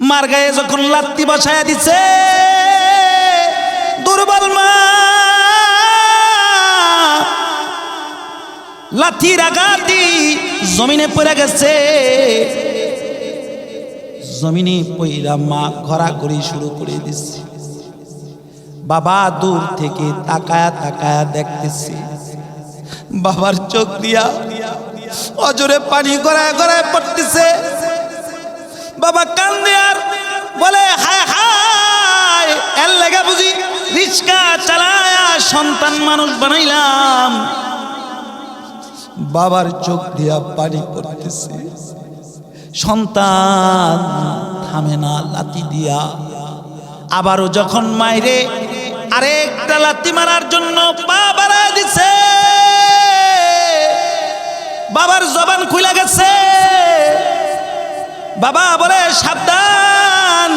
মার গায়ে যখন লাত্তি বসায়া দিছে, দুর্বল মা লাঠির আঘাতে জমিনে পড়ে গেছে। জমিনে পইরা মা ঘোরাঘুরি শুরু করে দিচ্ছে। বাবা দূর থেকে তাকায়া তাকায়া দেখতেছে, বাবার চোখ দিয়া অজরে পানি গড়ায় গড়ায় পড়তেছে। বাবা কান্দে আর বলে, হায় হায়, এর লাগা বুঝি রিক্সা চালায়া সন্তান মানুষ বানাইলাম। বাবার চোখ দিয়া পানি পড়তেছে, সন্তান থামে না লাথি দিয়া। আবারও যখন মাইরে আরেকটা লাথি মারার জন্য পা বাড়ায় দিছে, বাবার জবান খুলে গেছে। বাবা বলে, সাবধান,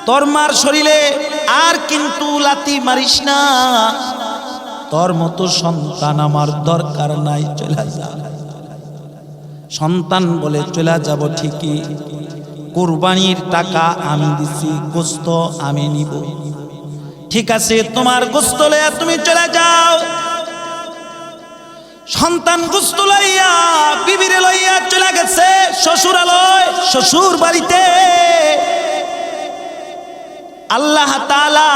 তোর মার শরীরে আর কিন্তু লাথি মারিস না, তোর মতো সন্তান আমার দরকার নাই, চলে যা। সন্তান বলে, চলে যাব ঠিকই, কুরবানির টাকা আমি দিছি, গোস্ত আমি নিব। ঠিক আছে, তোমার গোস্ত লইয়া তুমি চলে যাও। সন্তান গোস্ত লইয়া বিবিরে লইয়া চলে গেছে শ্বশুরালয়, শ্বশুর বাড়িতে। আল্লাহ তাআলা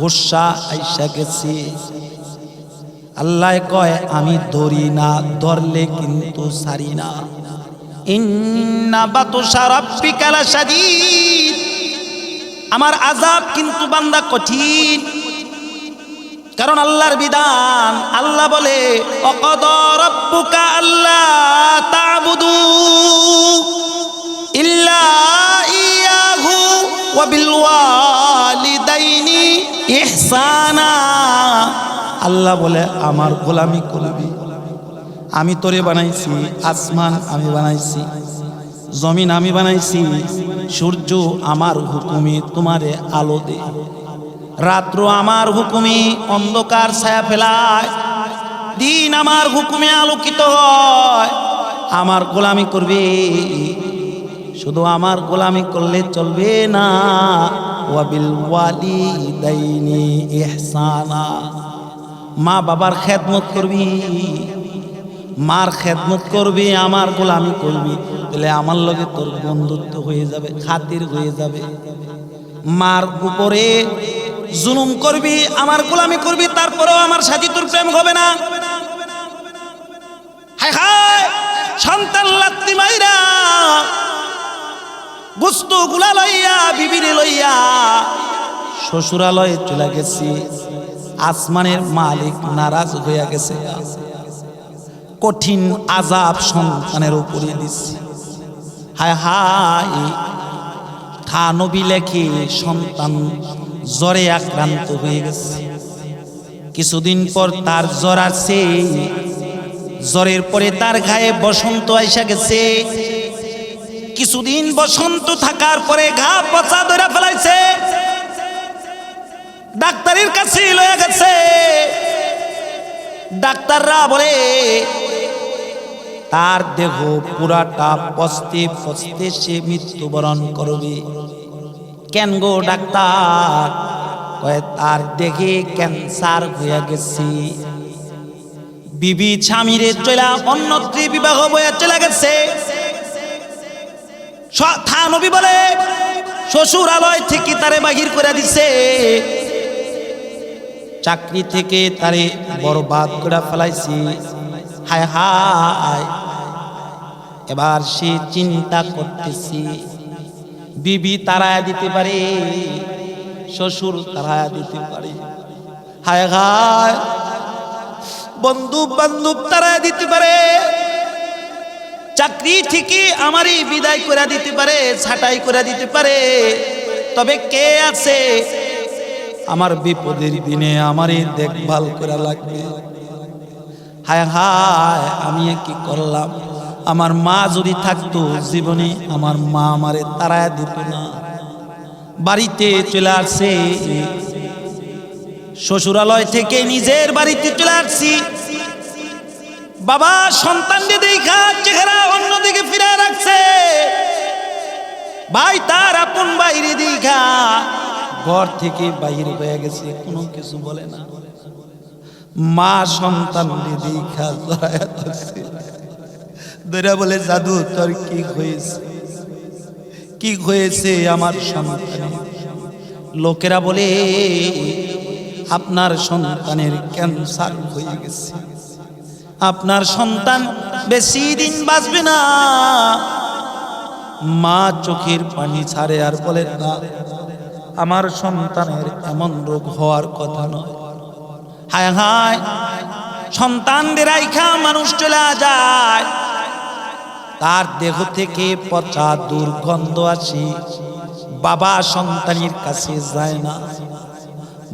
গোসা আইসা গেছে। আল্লাহ কয়, আমি ধরি না, ধরলে কিন্তু ছাড়ি না। ইন্না বাতশা রাব্বিকা লাশাদীদ, আমার আযাব কিন্তু বান্দা কঠিন। কারণ আল্লাহর বিধান, আল্লাহ বলে, ওয়াকাদা রাব্বুকা আল্লা তা'বুদু ইল্লা ইয়াহু ওয়া বিল ওয়ালিদাইনি ইহসানা। আল্লাহ বলে, আমার গোলামি করবি। আমি তোরে বানাইছি, আসমান আমি বানাইছি, জমিন আমি বানাইছি, সূর্য আমার হুকুমে তোমারে আলো দে, রাত্র আমার হুকুমে অন্ধকার ছায়া ফেলায়, দিন আমার হুকুমে আলোকিত হয়। আমার গোলামি করবে, শুধু আমার গোলামি করলে চলবে না। ওয়া বিল ওয়ালিদাইনি ইহসানা, মা বাবার খেদমত করবি, মার খেদমত করবি, আমার গোলামি করবি, তাহলে আমার লগে তোর বন্ধুত্ব হয়ে যাবে, খাতির হয়ে যাবে। মার উপরে জুলুম করবি, আমার গোলামি করবি, তারপরেও আমার সাথে তোর প্রেম হবে না। হায় হায়, সন্তান লাত্তি মাইরা গোস্ত গুলা লইয়া বিবিরে লইয়া শ্বশুরালয়ে চলে গেছি। আসমানের মালিক নারাজ হইয়া গেছে, কঠিন আযাব সন্তানের উপরে দিচ্ছে। হায় হায়, নবী লেখে সন্তান জ্বরে আক্রান্ত হয়ে গেছে। কিছুদিন পর তার জ্বর আসছে, জ্বরের পরে তার গায়ে বসন্ত আইসা গেছে। কিছুদিন বসন্ত থাকার পরে ঘা পচা ধরে ফেলাইছে। ডাক্তারের কাছে লয়ে গেছে। ডাক্তাররা বলে, তার দেহ পুরাটা পচতে পচতে সে মৃত্যুবরণ করবে। কেন গো ডাক্তার? কয়, তার দেহে ক্যান্সার হয়ে গেছে। বিবি স্বামীরে চলা অন্যত্র বিবাহ বয়ে চলে গেছে। নবী বলে, শ্বশুরালয় থেকে তারে বাহির করে দিছে, চাকরি থেকে তারে বরবাদ করে ফেলাইছি। হায় হায়, এবার সে চিন্তা করতেছি, বিবি তারায়া দিতে পারে, শ্বশুর তারায়া দিতে পারে। হায় হায়, বন্ধু বান্ধব তারায়া দিতে পারে, চাকরি থেকে আমারই বিদায় করে দিতে পারে, ছাঁটাই করে দিতে পারে। তবে কে আছে আমার বিপদের দিনে আমারই দেখভাল করা লাগবে? হায় হায়, আমি কি করলাম? আমার মা যদি থাকতো, জীবনে আমার মা আমারে তাড়ায়া দিত না। বাড়িতে চলে আসছে, শ্বশুরালয় থেকে নিজের বাড়িতে চলে আসছি। বাবা সন্তানকে দেখা চেহারা অন্যদিকে ফিরে রাখছে। ভাই তার আপন বাইরে দেখা ঘর থেকে বাইর হয়ে গেছে, কোনো কিছু বলে না। মা সন্তান দেখা জড়ায়া ধরছে, ধরে বলে জাদু তোর কি হয়েছে, কি হয়েছে আমার সন্তানের? লোকেরা বলে আপনার সন্তানের ক্যান্সার হয়ে গেছে, আপনার সন্তান বেশি দিন বাঁচবে না। মা চোখের পানি ছাড়ে আর বলে না, আমার সন্তানের এমন রোগ হওয়ার কথা নয়। হায় হায়, সন্তানদের রাইখা মানুষ চলে যায়, তার দেহ থেকে পচা দুর্গন্ধ আসে, বাবা সন্তানের কাছে যায় না,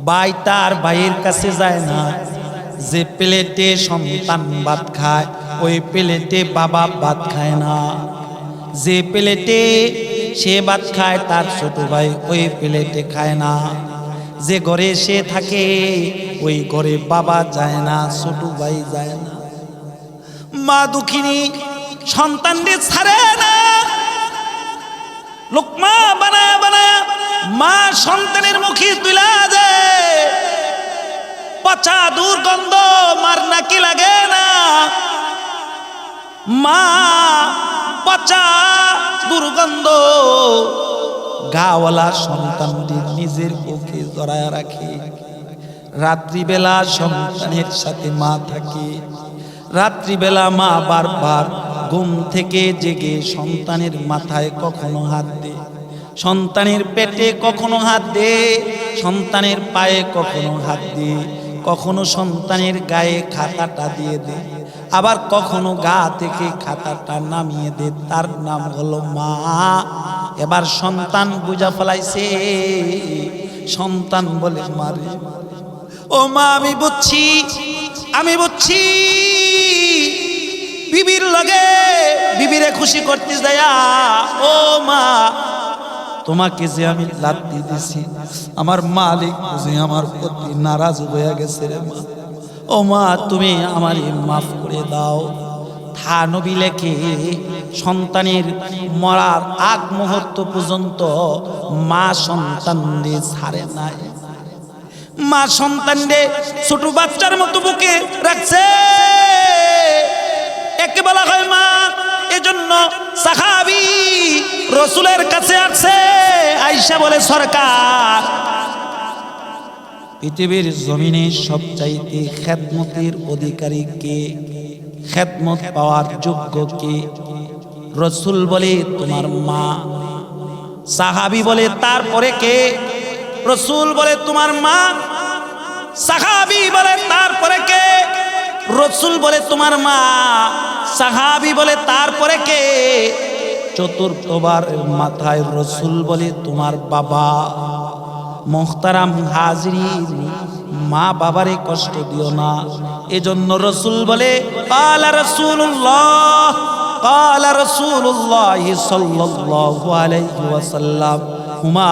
ভাই তার ভাইয়ের কাছে যায় না। যে প্লেটে সন্তান ভাত খায় ওই প্লেটে বাবা ভাত খায় না, যে প্লেটে সে ভাত খায় তার ছোট ভাই ওই প্লেটে খায় না, যে ঘরে সে থাকে ওই ঘরে বাবা যায় না, ছোট ভাই যায় না। মা দুঃখিনী সন্তানদের ছাড়ে না, লোকমা বানায় বানায় মা সন্তানের মুখে তুলা দেয়, পচা দুর্গন্ধ মার নাকি লাগে না। মা পচা দুর্গন্ধ গাওয়ালা সন্তানটি নিজের বুকে জড়ায় রাখে। রাত্রিবেলা সন্তানের সাথে মা থাকে, রাত্রিবেলা মা বারবার ঘুম থেকে জেগে সন্তানের মাথায় কখনো হাত দে, সন্তানের পেটে কখনো হাত দে, সন্তানের পায়ে কখনো হাত দে, কখনো সন্তানের গায়ে খাতাটা দিয়ে দে, আবার কখনো গা থেকে খাতাটা নামিয়ে দে। তার নাম হলো মা। এবার সন্তান বুঝা ফেলাইছে, সন্তান বলে মারে, ও মা আমি বুঝছি, আমি বুঝছি, বিবির লগে বিবিরে খুশি করতে যায়া ও মা তোমাকে যে আমি লাত্তি দিছি, আমার মালিক বুঝে আমার প্রতি নারাজ হয়ে গেছে রে মা। ও মা তুমি আমারে মাফ করে দাও। থা নবী লেখে সন্তানের মরার আগ মুহূর্ত পর্যন্ত মা সন্তানদের ছাড়ে নাই, মা সন্তানদের ছোট বাচ্চার মতো বুকে রাখছে। একে বলা হয় মা। এজন্য সাহাবী রাসূলের কাছে আসছে, আয়েশা বলে সরকার পৃথিবীর জমিনে সবচাইতে খেদমতের অধিকারী কে, খেদমত পাওয়ার যোগ্য কে? রাসূল বলে তোমার মা। সাহাবী বলে তারপরে কে? রাসূল বলে তোমার মা। সাহাবী বলে তারপরে কে? রাসূল বলে তোমার মা। সাহাবী বলে তারপরে কে? চতুর্থবার মাথায় রাসূল বলে তোমার বাবা। মুহতারাম হাজরিন, মা বাবারে কষ্ট দিও না। এজন্য রাসূল বলে ক্বালা রাসূলুল্লাহ, ক্বালা রাসূলুল্লাহ সাল্লাল্লাহু আলাইহি ওয়াসাল্লাম হুমা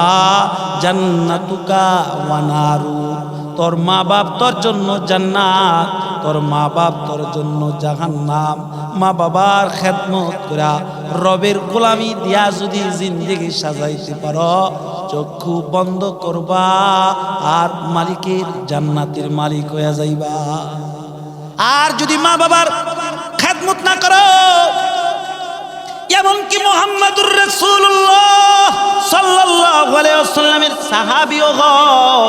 জান্নাতুকা ওয়া নারু। তোর মা বাপ তোর জন্য জান্নাত, তোর মা বাপ তোর জন্য জাহান্নাম। মা বাবার খেদমত করা, রবের গোলামি দিয়া যদি জিন্দেগি সাজাইতে পারো, চক্ষু বন্ধ করবা আর মালিকের জান্নাতের মালিক হয়ে যাইবা। আর যদি মা বাবার খেদমত না করো, এমনকি মুহাম্মাদুর রাসূলুল্লাহ সাল্লাল্লাহু আলাইহি ওয়াসাল্লামের সাহাবীও হও,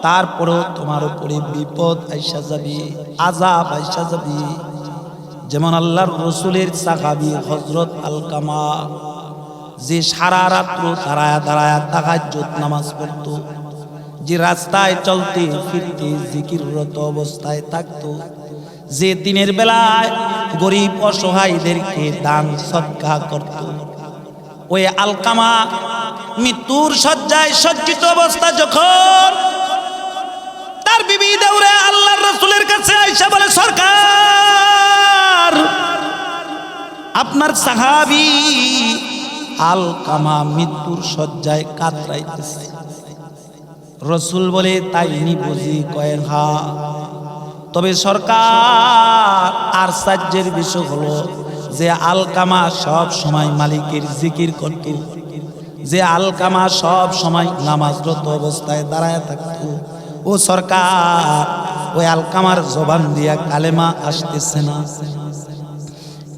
তারপরেও তোমার উপরে বিপদ আইসা যাবে, আযাব আইসা যাবে। যেমন আল্লাহর রাসূলের সাহাবী হযরত আলকামা, যে সারা রাত্র দাঁড়ায়া দাঁড়ায়া তাহাজ্জুদ নামাজ পড়ত, যে রাস্তায় চলতে ফিরতে জিকিররত অবস্থায় থাকতো, যে দিনের বেলায় গরিব অসহায়দেরকে দান সদকা করত, ওই আলকামা মৃত্যুর শয্যায় সজ্জিত অবস্থা যখন তার বিবি দৌড়ে আল্লাহর রাসূলের কাছে আয়েশা বলে সরকার আপনার সাহাবী আলকামা মৃত্যুর শয্যায় কাতরাইতেছে। রাসূল বলে তাই নি বুঝি? কয় হ্যাঁ। তবে সরকার আর সাজ্জের বিষয় হলো যে আলকামা সব সময় মালিকের জিকির করত, যে আলকামা সব সময় নামাজরত অবস্থায় দাঁড়ায় থাকত, ও সরকার ওই আলকামার জবান দিয়া কালেমা আসতেছে না।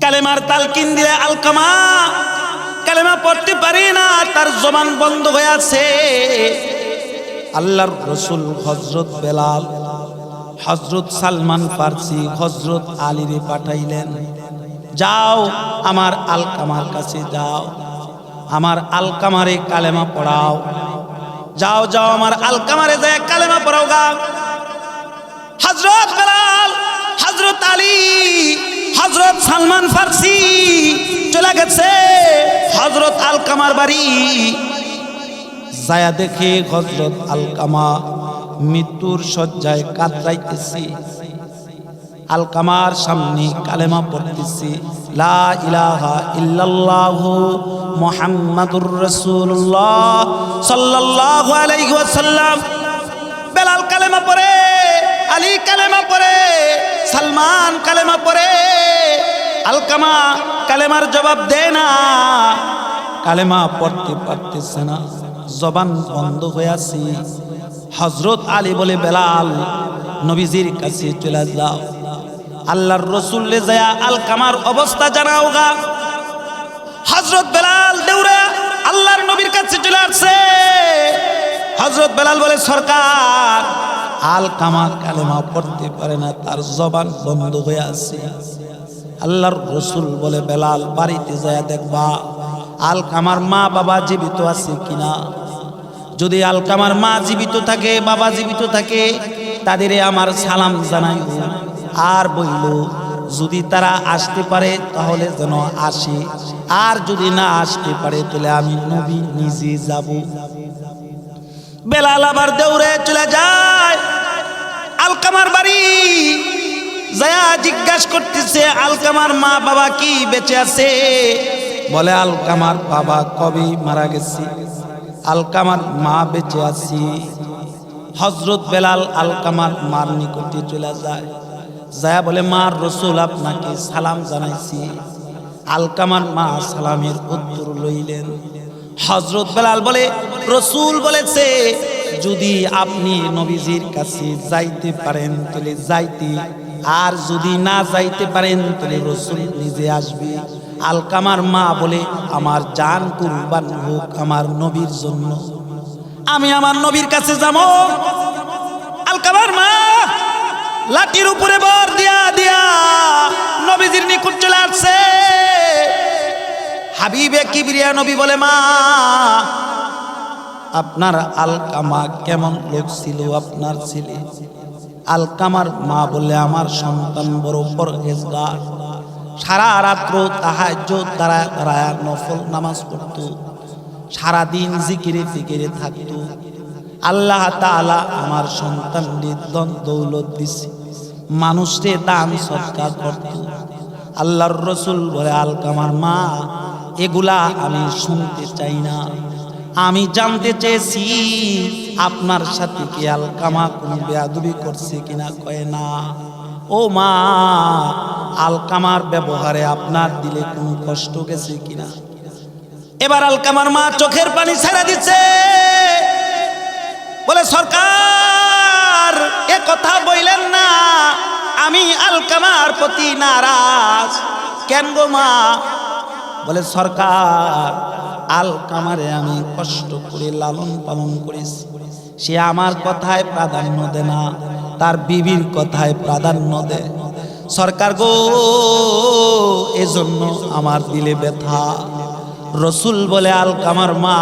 কালেমার তালকিন দিলে আলকামা কালেমা পড়তে পারে না, তার জবান বন্ধ হয়ে আছে। আল্লাহর রসুল হযরত বেলাল, হযরত সালমান ফারসি, হযরত আলীরে পাঠাইলেন, যাও আমার আলকামার কাছে যাও, আমার আলকামারে কালেমা পড়াও, যাও যাও আমার আলকামারে যায় কালেমা পড়াও গা। হযরত বেলাল, হযরত আলী, হযরত সালমান ফারসি চলে গেছে হযরত আলকামার বাড়ি। যায়া দেখে হযরত আলকামা মৃত্যুর শয্যায় কাতরাইতেছে। আলকামার সামনে কালেমা পড়তেছে, লা ইলাহা ইল্লাল্লাহু মুহাম্মাদুর রাসূলুল্লাহ সাল্লাল্লাহু আলাইহি ওয়াসাল্লাম। বেলাল কালেমা পড়ে, আলী কালেমা পড়ে, সালমান কালেমা পড়ে। আলকামা কালেমার জবাব দেয় না, কালেমা পড়তে পারতেছে না, জবান বন্ধ হয়ে আছে। হযরত আলী বলে, বেলাল নবীজির কাছে চলে যাও, আল্লাহর রসুলে যায় আলকামার অবস্থা জানাও গা। হযরত বেলাল দৌড়ে আল্লাহর নবীর কাছে চলে আসছে। হযরত বেলাল বলে, সরকার আলকামা কালেমা পড়তে পারে না, তার জবান বন্ধ হয়ে আছে। আল্লাহর রসুল বলে, বেলাল বাড়িতে যায় দেখবা আলকামার মা বাবা জীবিত আছে কিনা। যদি আলকামার মা জীবিত থাকে, বাবা জীবিত থাকে, তাদের আমার সালাম জানাইও। আর বইল যদি তারা আসতে পারে তাহলে যেন আসে, আর যদি না আসতে পারে তাহলে আমি নবী নিজে যাব। বেলাল আবার দৌড়ে চলে যায় আলকামার বাড়ি। যায়া জিজ্ঞাসা করতেছে, আলকামার মা বাবা কি বেঁচে আছে? বলে, আলকামার বাবা কবে মারা গেছে, আলকামার মা বেঁচে আছে। হযরত বেলাল আলকামার মার নিকটে চলে যায়, যায়া বলে, মার রসুল আপনাকে সালাম জানাইছি। আলকামার মা সালামের উত্তর লইলেন। হযরত বেলাল বলে, রসুল বলেছে যদি আপনি নবীজির কাছে যাইতে পারেন তাহলে যাইতে, আর যদি না যাইতে পারেন তাহলে রসুল নিজে আসবে। আলকামার মা বলে, আমার জান কুরবান হোক আমার নবীর জন্য, আমি আমার নবীর কাছে যাব। আলকামার মা লাঠির উপরে বর দিয়া দিয়া নবীজির নিকট চলে আসছে। হাবিবে কিবরিয়া নবী বলে, মা আপনার আলকামা কেমন লোক ছিল আপনার ছেলে? আলকামার মা বলে, আমার সন্তান বড় পরহেজগার, সারা রাত্র তাহাজ্জুদ দাঁড়ায় দাঁড়ায় নফল নামাজ পড়ত, সারাদিন জিকিরে ফিকিরে থাকত। আল্লাহ তাআলা আমার সন্তানদের ধন দৌলত দিছে, মানুষকে দান সদকা করত। আল্লাহর রসুল বলে, আলকামার মা এগুলা আমি শুনতে চাই না, আমি জানতে চেয়েছি আপনার সাথে কি আলকামা কোনো বেয়াদবি করছে কিনা। কয় না। ও মা, আলকামার ব্যবহারে আপনার দিলে কোনো কষ্ট গেছে কিনা? এবার আলকামার মা চোখের পানি ছেড়ে দিচ্ছে, বলে, সরকার এ কথা বললেন না, আমি আলকামার প্রতি নারাজ। কেন গো মা? বলে, সরকার আলকামারে আমি কষ্ট করে লালন পালন করেছি, সে আমার কথায় প্রাধান্য দেয় না, তার বিবির কথায় প্রাধান্য দেয়। সরকার গো, এজন্য আমার দিলে ব্যথা। রসুল বলে, আলকামার মা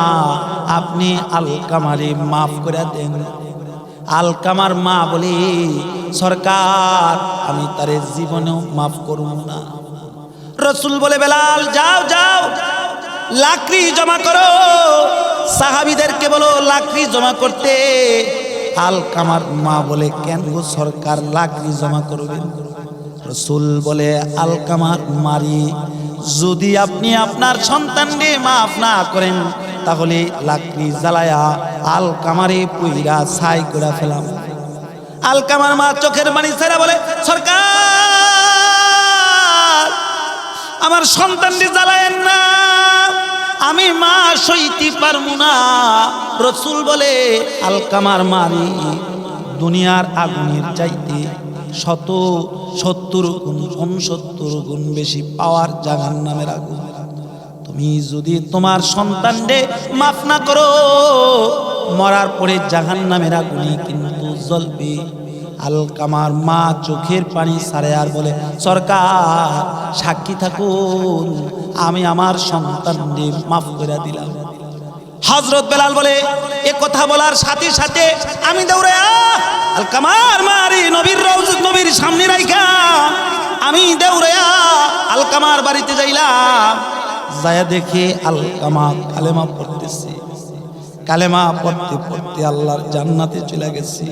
আপনি আলকামারে মাফ করে দেন। আলকামার মা বলে, সরকার আমি তারে জীবনেও মাফ করব না। রসুল বলে, বেলাল যাও যাও লাকড়ি জমা করো, সাহাবীদেরকে বলো লাকড়ি জমা করতে। আলকামার মা বলে, কেন গো সরকার লাকড়ি জমা করবেন? রসুল বলে, আলকামার মারি যদি আপনি আপনার সন্তানকে মাফ না করেন তাহলে লাকড়ি জ্বালায়া আলকামারে পুইরা ছাই করে ফেলাম। আলকামার মা চোখের পানি ছেড়ে বলে, সরকার আমার সন্তানকে জ্বালায়েন না, আমি মা সইতে পারবো না। রসুল বলে আলকামার মারি দুনিয়ার আগুনের চাইতে 170 গুণ 69 গুণ বেশি পাওয়ার জাহান্নামের আগুন। তুমি যদি তোমার সন্তানকে মাফ না করো, মরার পরে জাহান্নামের আগুনে কিন্তু জ্বলবে। আলকামার মা চোখের পানি ছাড়ে আর বলে, সরকার সাক্ষী থাকুন, আমি আমার সন্তানকে মাফ করে দিলাম। হযরত বেলাল বলে, এ কথা বলার সাথে সাথে আমি দৌড়ে আলকামার মারি নবীর রওজা নবীর সামনে রাইখা আমি দৌড়ে আলকামার বাড়িতে যাইলাম। যায়া দেখে আলকামা কালেমা পড়তেছে। কালেমা পড়তে পড়তে আল্লাহর জান্নাতে চলে গেছে।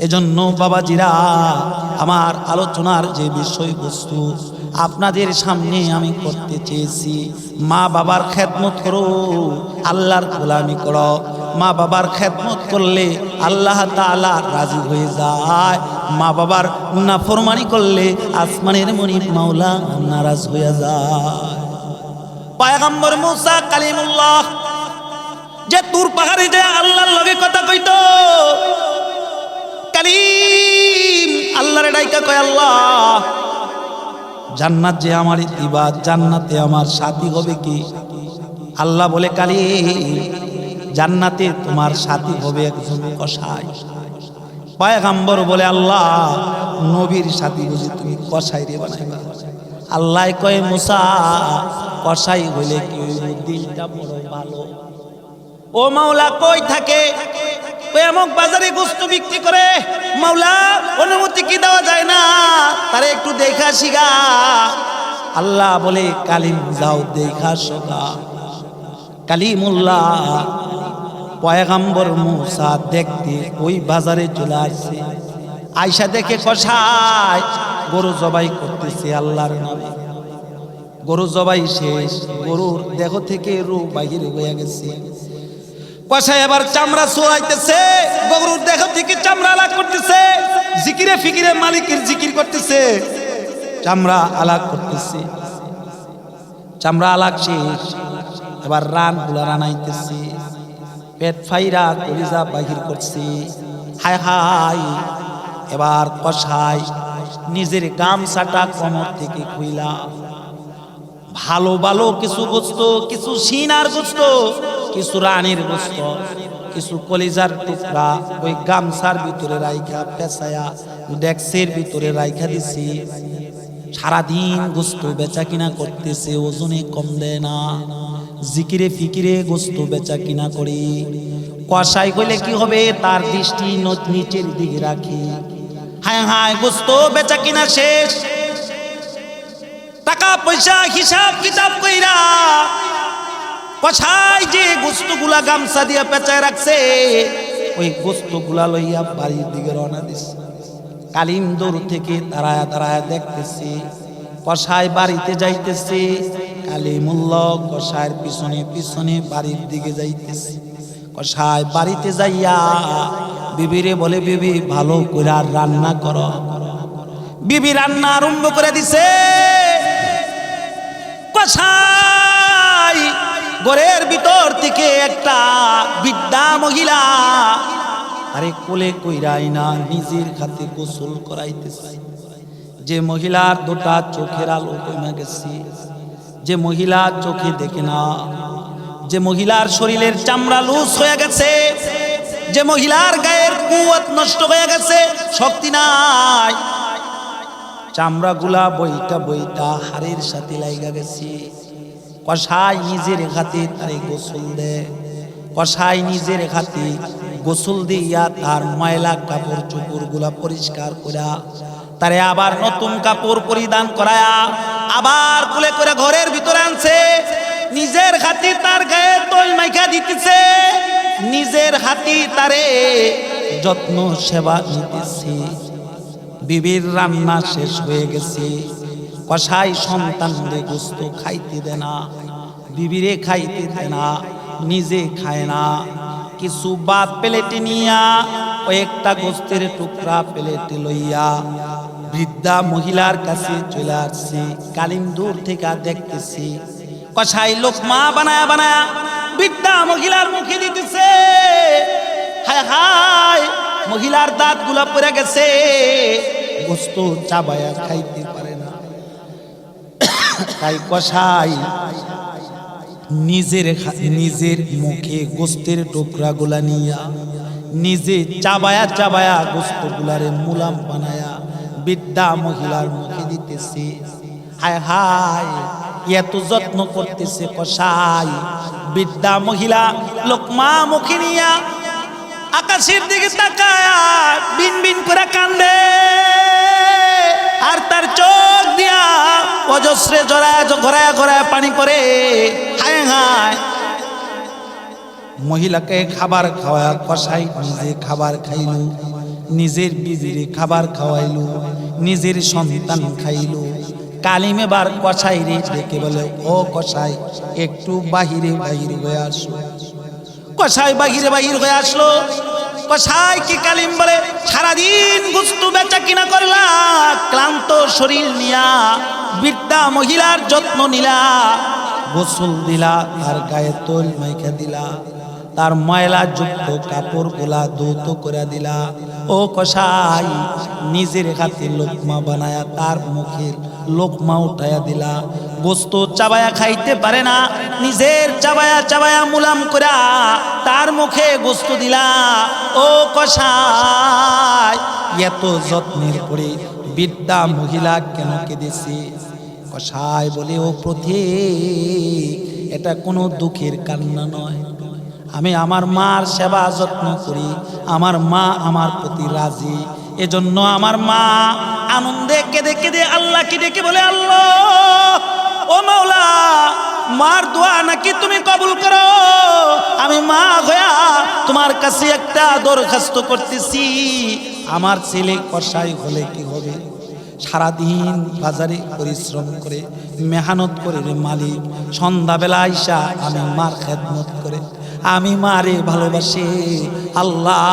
এজন্য বাবাজিরা, আমার আলোচনার যে বিষয়বস্তু আপনাদের সামনে আমি করতে চেয়েছি, মা বাবার খেদমত করো, আল্লাহর গোলামি করো। মা বাবার খেদমত করলে আল্লাহ তাআলা রাজি হয়ে যায়। মা বাবার নাফরমানি করলে আসমানের মনিব মাওলা নারাজ হয়ে যায়। পয়গম্বর মুসা কালিমুল্লাহ যে তুর পাহাড়ে যে আল্লাহর লগে কথা কইতো, কালিম আল্লাহরে ডাইকা কয়, আল্লাহ জান্নাত যে আমারই দিবা, জান্নাতে আমার সাথী হবে কি? আল্লাহ বলে, কালিম জান্নাতে তোমার সাথী হবে একজন কসাই। পয়গম্বর বলে, আল্লাহ নবীর সাথী বুঝি তুমি কসাই রে বানাইবা? আল্লাহ কয়, মুসা কসাই হইলে কি হইব? দিনটা বড় ভালো। ও মাওলা কই থাকে? এমক বাজারে গোস্ত বিক্রি করে। মাওলা অনুমতি কি দেওয়া যায় না? তারে একটু দেখা শিগা। আল্লাহ বলে, কালিম যাও দেখা শোকা। কালিমুল্লাহ পয়গম্বর মুসা দেখতে ওই বাজারে চলে আসছে। আয়সা দেখে কসাই গরু জবাই করতেছে আল্লাহর নামে। গরু জবাই শেষ, গরুর দেহ থেকে রূহ বাহির হয়ে গেছে। কসাই আবার চামড়া চড়াইতেছে, গরুর দেহ থেকে চামড়া আলাগ করতেছে। জিকিরে ফিকিরে মালিকের জিকির করতেছে, চামড়া আলাগ করতেছে। চামড়া আলাগ শেষ, এবার রান গুলা রানাইতেছে। পেট ফাইরা কলিজা বাহির করছে। হায় হায়, এবার কসাই নিজের গামছাটা কোমর থেকে খুইলা ভালো ভালো কিছু গোস্ত, কিছু সিনার গোস্ত, কিছু রানের গোস্ত, কিছু কলিজার টুকরা ওই গামছার ভিতরে রাইখা পেঁচায়া ডেক্সের ভিতরে রাইখা দিছি। সারাদিন গোস্ত বেচা কিনা করতেছে, ওজনে কম দেয় না। জিকিরে ফিকিরে গোস্ত বেচা কিনা করি। কসাই কইলে কি হবে? তার দৃষ্টি নিচের দিকে রাখি। হায় হায়, গোস্ত বেচা কিনা শেষ। টাকা পয়সা হিসাব কিতাব কইরা কসাই যে গোস্তগুলা গামছা দিয়া পেঁচায় রাখছে, ওই গোস্তগুলা লইয়া বাড়ির দিকে রওনা দিছে। কালিম দূর থেকে দাঁড়ায় দাঁড়ায় দেখতেছে কসাই বাড়িতে যাইতেছে। কালিমুল্লাহ কসাইয়ের পিছনে পিছনে বাড়ির দিকে যাইতেছে। কসাই বাড়িতে যাইয়া বিবিরে বলে, বিবি ভালো করে রান্না করো। বিবি রান্না আরম্ভ করে দিছে। কসাই ঘরের ভিতর থেকে একটা বৃদ্ধা মহিলা আরে কোলে কইরাই না নিজের হাতে গোসল করাইতেছে। যে মহিলার দুটা চোখের আলো কমে গেছে, যে মহিলা চোখে দেখে না, যে মহিলার শরীরের চামড়া লুজ হয়ে গেছে, যে মহিলার গায়ের কুয়াত নষ্ট হয়ে গেছে, শক্তি নাই, চামড়াগুলা বইটা বইটা হাড়ের সাথে লাগা গেছে। কসাই নিজের হাতে তারে গোসল দেয়। কসাই নিজের হাতে গোসল দিয়া তার ময়লা কাপড় চোপড় গুলা পরিষ্কার করা, তারে আবার নতুন কাপড় পরিধান করায়া আবার কুলে করে ঘরের ভিতরে আনছে। নিজের হাতে তার গায়ে তৈল মাইখা দিতেছে, নিজের হাতে তারে যত্ন সেবা নিতেছে। বিবির রান্না শেষ হয়ে গেছে। কসাই সন্তানরে গোস্ত খাইতে দেয় না, বিবিরে খাইতে দেয় না, নিজে খায় না। কিছু ভাত প্লেটে নিয়া কয়েকটা গোস্তের টুকরা প্লেটে লইয়া বৃদ্ধা মহিলার কাছে চলে আসছে। কালিম দূর থেকে দেখতেছি, কসাই লোকমা বানায়া বানায়া বৃদ্ধা মহিলার মুখে দিতেছে। হায় হায়, মহিলার দাঁত গুলা পড়ে গেছে, গোস্ত চাবায়া খাইতে পারে না। তাই কসাই নিজের মুখে গোস্তের টুকরা গুলা নিয়া নিজে চাবায়া চাবায়া গোস্ত গুলারে মুলাম বানায়া বৃদ্ধা মহিলার মুখে দিতেছে। হায় হায়, এত যত্ন করতেছে কসাই। বৃদ্ধা মহিলা লোকমা মুখে নিয়া আকাশের দিকে তাকায়া বিন বিন করে কান্দে, আর তার চোখ দিয়া অজস্রে গড়ায়া গড়ায়া পানি পড়ে। হায় হায়, মহিলাকে খাবার খাওয়া কসাই নিজে খাবার খাইল, নিজের বিবিরে খাবার খাওয়াইলো, নিজের সন্তান খাইল। কালিম এবার কসাই রে ডেকে বলে, ও কসাই একটু বাহিরে বাহির হয়ে আসো। কসাই বাহিরে বাহির হয়ে আসলো। কসাই কি কালিম বলে, সারাদিন গোস্ত বেচা কিনা করলা, ক্লান্ত শরীর নিয়া বৃদ্ধা মহিলার যত্ন নিলা, গোসল দিলা, তার গায়ে তৈল মাইখা দিলা, তার ময়লা যুক্ত কাপড় গুলা ধৌত করে দিলা। ও কসাই নিজের হাতে লোকমা বানায়া তার মুখে লোকমা উঠায়া দিলা। গোস্ত চাবায়া খাইতে পারে না, নিজের চাবায়া চাবায়া মুলাম করা তার মুখে গোস্ত দিলা। ও কসাই, এত যত্নের পরে বৃদ্ধা মহিলা কেন কেঁদেছে? কসাই বলে, ও পথিক, এটা কোনো দুঃখের কান্না নয়। আমি আমার মার সেবা যত্ন করি, আমার মা আমার প্রতি রাজি, এজন্য আমার মা আনন্দে কেঁদে কেঁদে আল্লাহকে ডেকে বলে, আল্লাহ ও মাওলা, মার দোয়া নাকি তুমি কবুল করো। আমি মা হইয়া তোমার কাছে একটা দরখাস্ত করতেছি, আমার ছেলে কসাই হলে কি হবে? সারাদিন বাজারে পরিশ্রম করে মেহনত করে রে মালিক, সন্ধ্যাবেলা আইসা আমি মার খেদমত করে আমি মারে ভালোবাসি। আল্লাহ,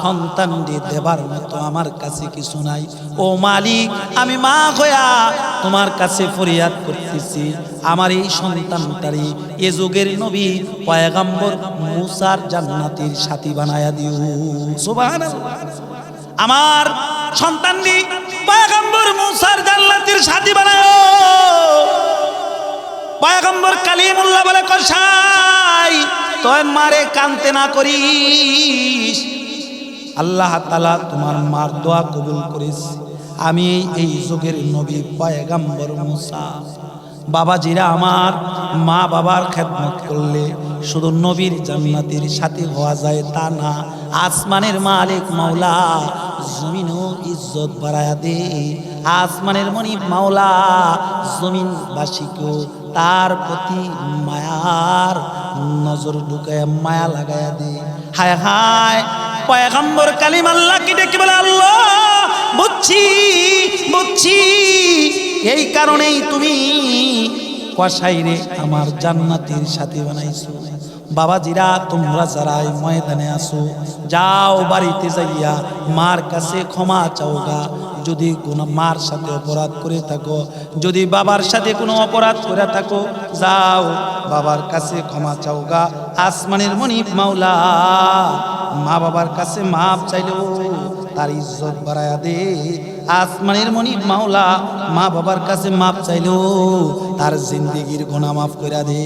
সন্তান দেবার মতো আমার কাছে কিছু নাই। ও মালিক, আমি মা হইয়া তোমার কাছে ফরিয়াদ করতেছি, আমার এই সন্তানটারে এ যুগের নবী পয়গম্বর মুসার জান্নাতের সাথী বানায়া দিও। সুবহানাল্লাহ। আমার সন্তানটি পয়গম্বর মুসার জান্নাতের সাথী বানায়। পয়গম্বর কালিমুল্লাহ বলে, কসাই তোর মারে কানতে না করিস, আল্লাহ তাআলা তোমার মার দোয়া কবুল করিস। আমি এই যুগের নবী পয়গম্বর মুসা। বাবাজিরা আমার, মা বাবার খেদমত করলে শুধু নবীর জান্নাতের সাথী হওয়া যায় তা না, আসমানের মালিক মাওলা জমিনও ইজ্জত বাড়ায়া দে। আসমানের মনিব মাওলা জমিনবাসীকেও তার প্রতি মায়ার নজর ঢুকায় মায়া লাগায়া দে। হায় হায়, পয়গম্বর কালিম আল্লাহকে ডেকে বলে, আল্লাহ বুঝছি বুঝছি, এই কারণেই তুমি কসাইরে আমার জান্নাতের সাথী বানাইছো। বাবাজিরা, তোমরা যারা এই ময়দানে আসো, যাও বাড়িতে যাইয়া মার কাছে ক্ষমা চাওগা। যদি কোনো মার সাথে অপরাধ করে থাকো, যদি বাবার সাথে কোনো অপরাধ করে থাকো, যাও বাবার কাছে ক্ষমা চাওগা। আসমানের মনিব মাওলা মা বাবার কাছে মাপ চাইলেও তার ইজ্জত বাড়ায়া দে। আসমানের মনিব মাওলা মা বাবার কাছে মাপ চাইলেও তার জিন্দেগির গুনাহ মাফ করে দে।